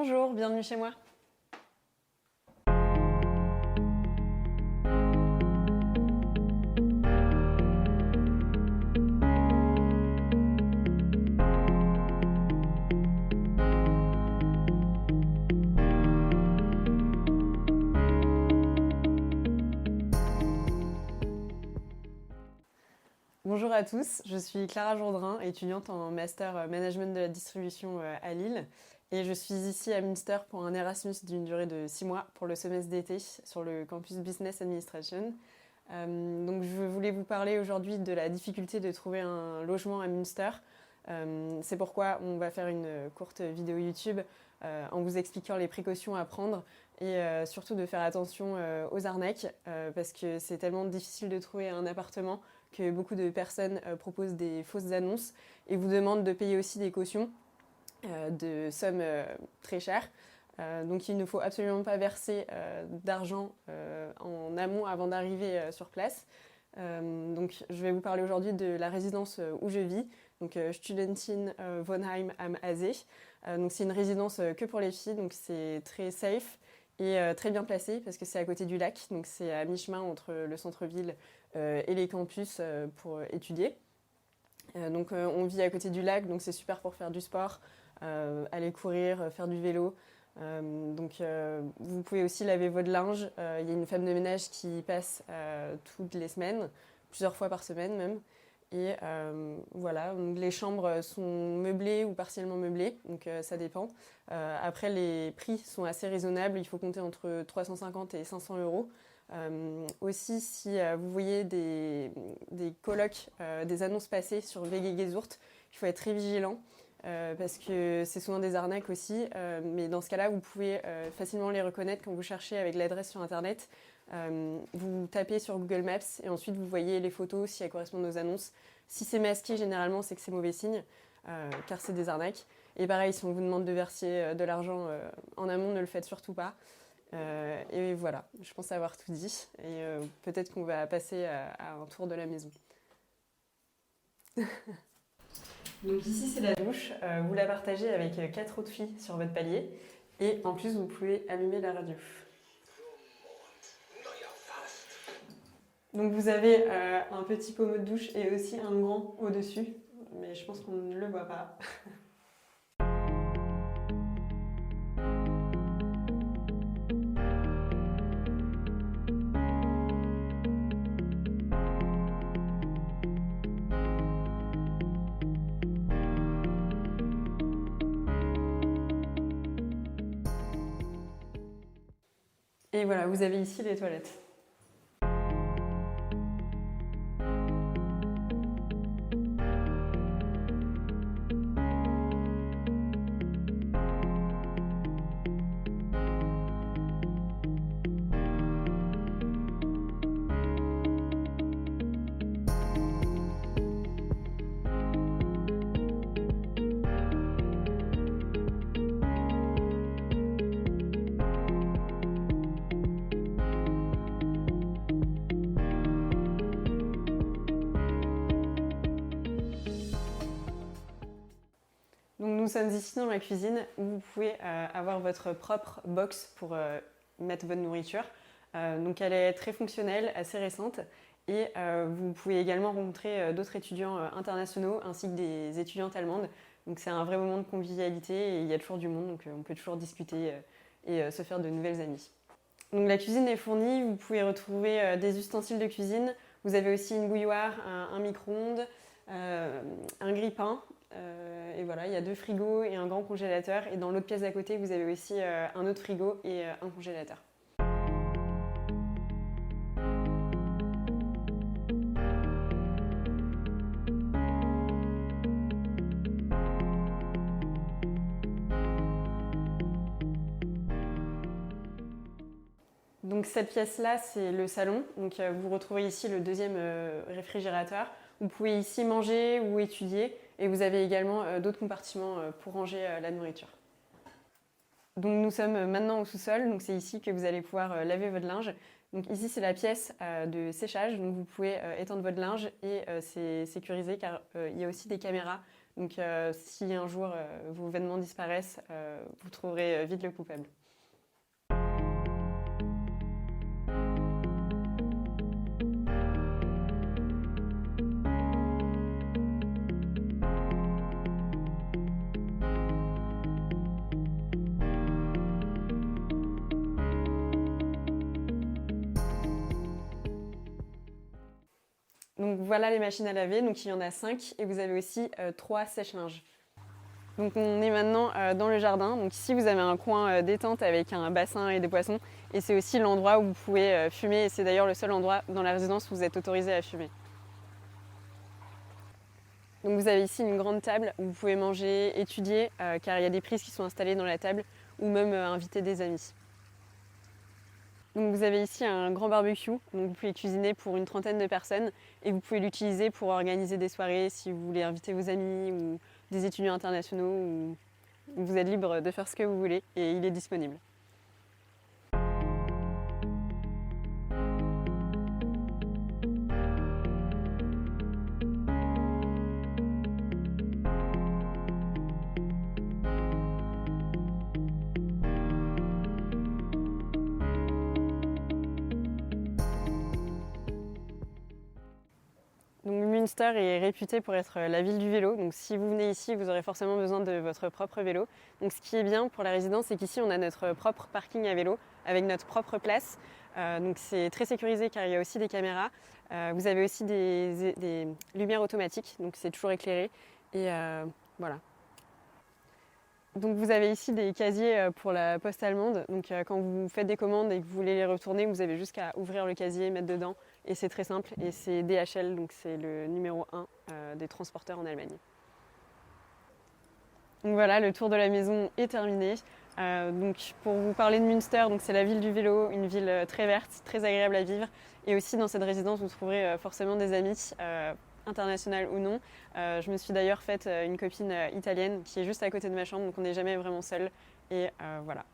Bonjour, bienvenue chez moi. Bonjour à tous, je suis Clara Jourdain, étudiante en Master Management de la distribution à Lille. Et je suis ici à Münster pour un Erasmus d'une durée de 6 mois pour le semestre d'été sur le campus Business Administration. Donc je voulais vous parler aujourd'hui de la difficulté de trouver un logement à Münster. C'est pourquoi on va faire une courte vidéo YouTube en vous expliquant les précautions à prendre et surtout de faire attention aux arnaques parce que c'est tellement difficile de trouver un appartement que beaucoup de personnes proposent des fausses annonces et vous demandent de payer aussi des cautions de sommes très chères. Donc il ne faut absolument pas verser d'argent en amont avant d'arriver sur place. Donc je vais vous parler aujourd'hui de la résidence où je vis, donc Studentin Wohnheim am Aasee. Donc c'est une résidence que pour les filles, donc c'est très safe et très bien placé parce que c'est à côté du lac, donc c'est à mi-chemin entre le centre-ville et les campus pour étudier. Donc on vit à côté du lac, donc c'est super pour faire du sport, aller courir, faire du vélo. Donc vous pouvez aussi laver votre linge. Il y a une femme de ménage qui passe toutes les semaines, plusieurs fois par semaine même. Et voilà, donc les chambres sont meublées ou partiellement meublées, donc ça dépend. Après, les prix sont assez raisonnables, il faut compter entre 350 et 500 euros. Aussi, si vous voyez des colocs, des annonces passées sur VG Gesucht, il faut être très vigilant. Parce que c'est souvent des arnaques aussi, mais dans ce cas-là, vous pouvez facilement les reconnaître quand vous cherchez avec l'adresse sur Internet. Vous tapez sur Google Maps et ensuite vous voyez les photos si elles correspondent aux annonces. Si c'est masqué, généralement, c'est que c'est mauvais signe, car c'est des arnaques. Et pareil, si on vous demande de verser de l'argent en amont, ne le faites surtout pas. Et voilà, je pense avoir tout dit. Et peut-être qu'on va passer à un tour de la maison. Donc ici c'est la douche, vous la partagez avec 4 autres filles sur votre palier et en plus vous pouvez allumer la radio. Donc vous avez un petit pommeau de douche et aussi un grand au-dessus, mais je pense qu'on ne le voit pas. Et voilà, vous avez ici les toilettes. Donc nous sommes ici dans la cuisine où vous pouvez avoir votre propre box pour mettre votre nourriture. Donc elle est très fonctionnelle, assez récente et vous pouvez également rencontrer d'autres étudiants internationaux ainsi que des étudiantes allemandes. Donc c'est un vrai moment de convivialité et il y a toujours du monde, donc on peut toujours discuter et se faire de nouvelles amies. Donc la cuisine est fournie, vous pouvez retrouver des ustensiles de cuisine. Vous avez aussi une bouilloire, un micro-ondes, un grille-pain. Et voilà, il y a 2 frigos et un grand congélateur. Et dans l'autre pièce d'à côté, vous avez aussi un autre frigo et un congélateur. Donc cette pièce-là, c'est le salon. Donc vous retrouvez ici le deuxième réfrigérateur. Vous pouvez ici manger ou étudier. Et vous avez également d'autres compartiments pour ranger la nourriture. Donc nous sommes maintenant au sous-sol, donc c'est ici que vous allez pouvoir laver votre linge. Donc ici c'est la pièce de séchage, donc vous pouvez étendre votre linge et c'est sécurisé car il y a aussi des caméras Donc si un jour vos vêtements disparaissent, vous trouverez vite le coupable. Donc voilà les machines à laver, donc il y en a 5 et vous avez aussi 3 sèche-linges. Donc on est maintenant dans le jardin, donc ici vous avez un coin détente avec un bassin et des poissons et c'est aussi l'endroit où vous pouvez fumer et c'est d'ailleurs le seul endroit dans la résidence où vous êtes autorisé à fumer. Donc vous avez ici une grande table où vous pouvez manger, étudier car il y a des prises qui sont installées dans la table ou même inviter des amis. Donc vous avez ici un grand barbecue, donc vous pouvez cuisiner pour une trentaine de personnes et vous pouvez l'utiliser pour organiser des soirées si vous voulez inviter vos amis ou des étudiants internationaux. Ou vous êtes libre de faire ce que vous voulez et il est disponible. Donc Münster est réputé pour être la ville du vélo, donc si vous venez ici, vous aurez forcément besoin de votre propre vélo. Donc ce qui est bien pour la résidence, c'est qu'ici on a notre propre parking à vélo avec notre propre place. Donc c'est très sécurisé car il y a aussi des caméras. Vous avez aussi des lumières automatiques, donc c'est toujours éclairé. Et voilà. Donc vous avez ici des casiers pour la poste allemande. Donc quand vous faites des commandes et que vous voulez les retourner, vous avez juste qu'à ouvrir le casier, mettre dedans. Et c'est très simple. Et c'est DHL, donc c'est le numéro 1 des transporteurs en Allemagne. Donc voilà, le tour de la maison est terminé. Donc pour vous parler de Münster, donc c'est la ville du vélo, une ville très verte, très agréable à vivre. Et aussi dans cette résidence, vous trouverez forcément des amis. Internationale ou non. Je me suis d'ailleurs faite une copine italienne qui est juste à côté de ma chambre, donc on n'est jamais vraiment seul. Et voilà.